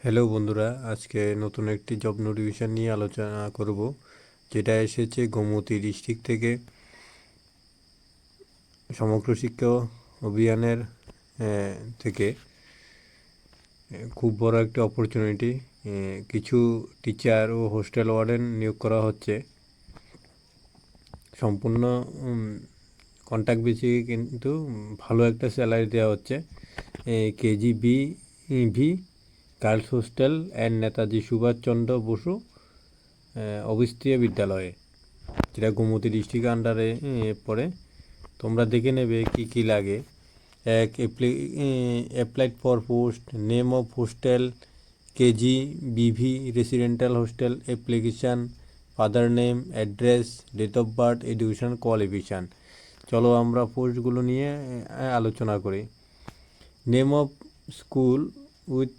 Hello বন্ধুরা, আজকে নতুন একটি জব নোটিফিকেশন নিয়ে আলোচনা করব, যেটা এসেছে গোমতী ডিস্ট্রিক্ট থেকে। সমগ্র শিক্ষা অভিযানের থেকে খুব বড় একটা অপরচুনিটি। কিছু টিচার ও হোস্টেল ওয়ার্ডেন নিয়োগ করা হচ্ছে সম্পূর্ণ কন্ট্রাক্ট বেসিকে, কিন্তু ভালো একটা স্যালারি দেওয়া হচ্ছে। KGB V girls hostel and Netaji Subhashchandra Basu অবস্থিত বিদ্যালয়ে, যেটা গোমতী ডিস্ট্রিক্ট আন্ডারে পড়ে। তোমরা দেখে নেবে কি কি লাগে। এক, applied for post, name of hostel KG BV residential hostel, application, father name, address, date of birth, education qualification. চলো আমরা পোস্টগুলো নিয়ে আলোচনা করি। Name of school with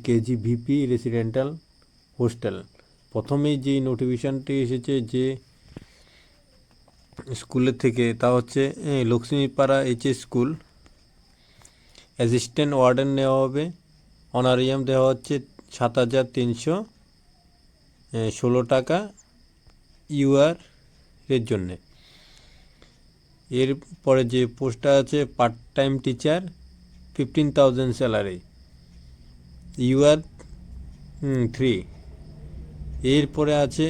KG VP residential hostel. প্রথমেই যে নোটিফিকেশানটি এসেছে যে স্কুলের থেকে, তা হচ্ছে Lakshmipara HS school. Assistant warden নেওয়া হবে। অনারিয়াম দেওয়া হচ্ছে 7,316 টাকা ইউআর এর জন্যে। এরপরে যে পোস্টটা আছে part time teacher, 15,000 salary UR 3। এরপরে আছে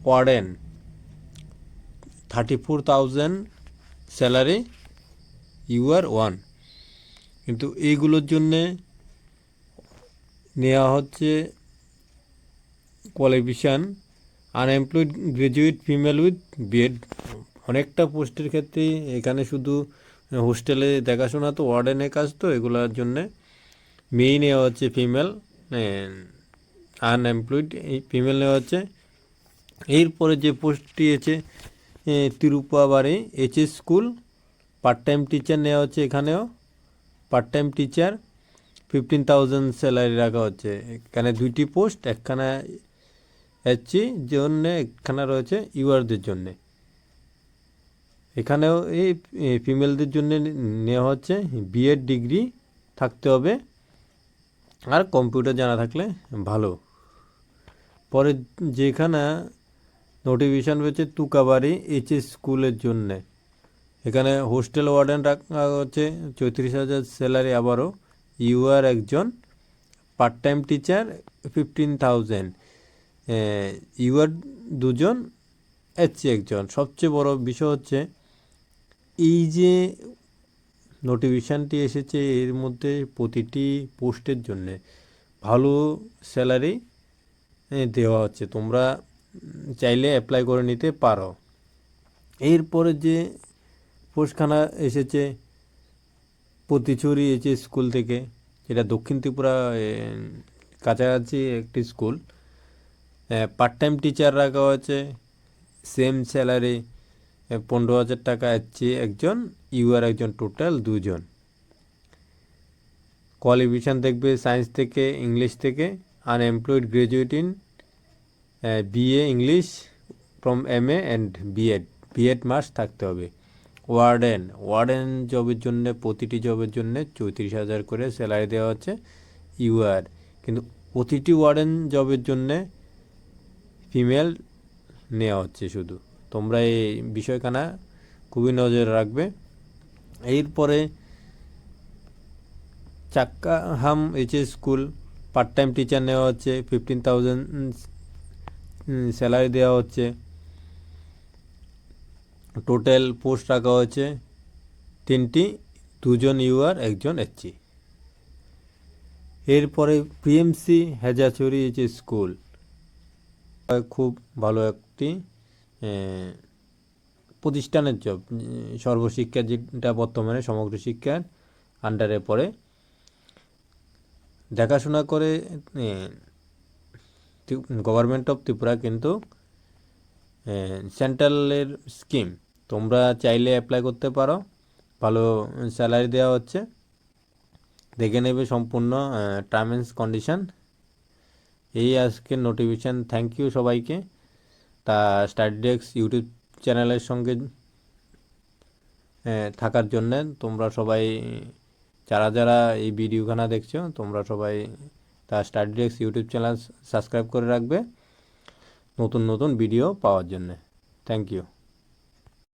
ওয়ার্ডেন, 34,000 স্যালারি ইউআর 1। কিন্তু এইগুলোর জন্যে নেওয়া হচ্ছে qualification unemployed graduate female with B Ed. অনেকটা পোস্টের ক্ষেত্রে এখানে শুধু হোস্টেলে দেখাশোনা, তো ওয়ার্ডেনের কাজ, তো এগুলোর জন্যে মেইন নেওয়া হচ্ছে ফিমেল, আনএমপ্লয়েড এই ফিমেল নেওয়া হচ্ছে। এরপরে যে পোস্টটি আছে Tirupabari HS school, part time teacher নেওয়া হচ্ছে। এখানেও পার্ট টাইম টিচার 15,000 স্যালারি রাখা হচ্ছে। এখানে দুইটি পোস্ট, একখানা এসছি জন্যে, একখানা রয়েছে ইউআরদের জন্যে। এখানেও এই ফিমেলদের জন্য নেওয়া হচ্ছে বিএড ডিগ্রি থাকতে হবে, আর কম্পিউটার জানা থাকলে ভালো। পরে যেখানে নোটিফিকেশান রয়েছে তুকাবাড়ি এইচএস স্কুলের জন্যে, এখানে হোস্টেল ওয়ার্ডেন রাখা হচ্ছে 34,000 স্যালারি, আবারও ইউআর একজন, পার্ট টাইম টিচার 15,000, ইউআর 2জন, এসছি একজন। সবচেয়ে বড় বিষয় হচ্ছে এই যে নোটিফিকেশানটি এসেছে, এর মধ্যে প্রতিটি পোস্টের জন্যে ভালো স্যালারি দেওয়া হচ্ছে। তোমরা চাইলে অ্যাপ্লাই করে নিতে পারো। এরপরে যে পোস্টখানা এসেছে পতিছড়ি এইচএস স্কুল থেকে, যেটা দক্ষিণ ত্রিপুরা কাছাকাছি একটি স্কুল। পার্ট টাইম টিচার রাখা হয়েছে, সেম স্যালারি 15,000 টাকা এসছি একজন, ইউআর একজন, টোটাল 2জন। কোয়ালিফিকেশান দেখবে সায়েন্স থেকে, ইংলিশ থেকে, unemployed graduate in BA English from MA and BEd, BEd must থাকতে হবে। ওয়ার্ডেন জবের জন্য, প্রতিটি জবের জন্য 34,000 করে স্যালারি দেওয়া হচ্ছে ইউআর, কিন্তু প্রতিটি ওয়ার্ডেন জবের জন্যে ফিমেল নেওয়া হচ্ছে শুধু। তোমরা এই বিষয়খানা খুবই নজরে রাখবে। এরপরে Chakkaham HS school, part time teacher নেওয়া হচ্ছে, 15,000 স্যালারি দেওয়া হচ্ছে। টোটাল পোস্ট রাখা হয়েছে 3টি, 2জন ইউআর, একজন এসছি। এরপরে পিএমসি হেজাছড়ি এইচএস স্কুল, খুব ভালো একটি প্রতিষ্ঠানের জব, সর্বশিক্ষা, যেটা বর্তমানে সমগ্র শিক্ষার আন্ডারে পড়ে। দেখাশোনা করে গভর্নমেন্ট অফ ত্রিপুরা, কিন্তু সেন্ট্রালের স্কিম। তোমরা চাইলে অ্যাপ্লাই করতে পারো, ভালো স্যালারি দেওয়া হচ্ছে। দেখে নেবে সম্পূর্ণ টার্ম অ্যান্ড কন্ডিশন। এই আজকের নোটিফিকেশান। থ্যাংক ইউ সবাইকে। তা স্টাডি ডেস্ক ইউটিউব চ্যানেলের সঙ্গে থাকার জন্যে তোমরা সবাই, যারা যারা এই ভিডিওখানা দেখছো, তোমরা সবাই তা study desk YouTube channel subscribe করে রাখবে নতুন নতুন ভিডিও পাওয়ার জন্য। Thank you.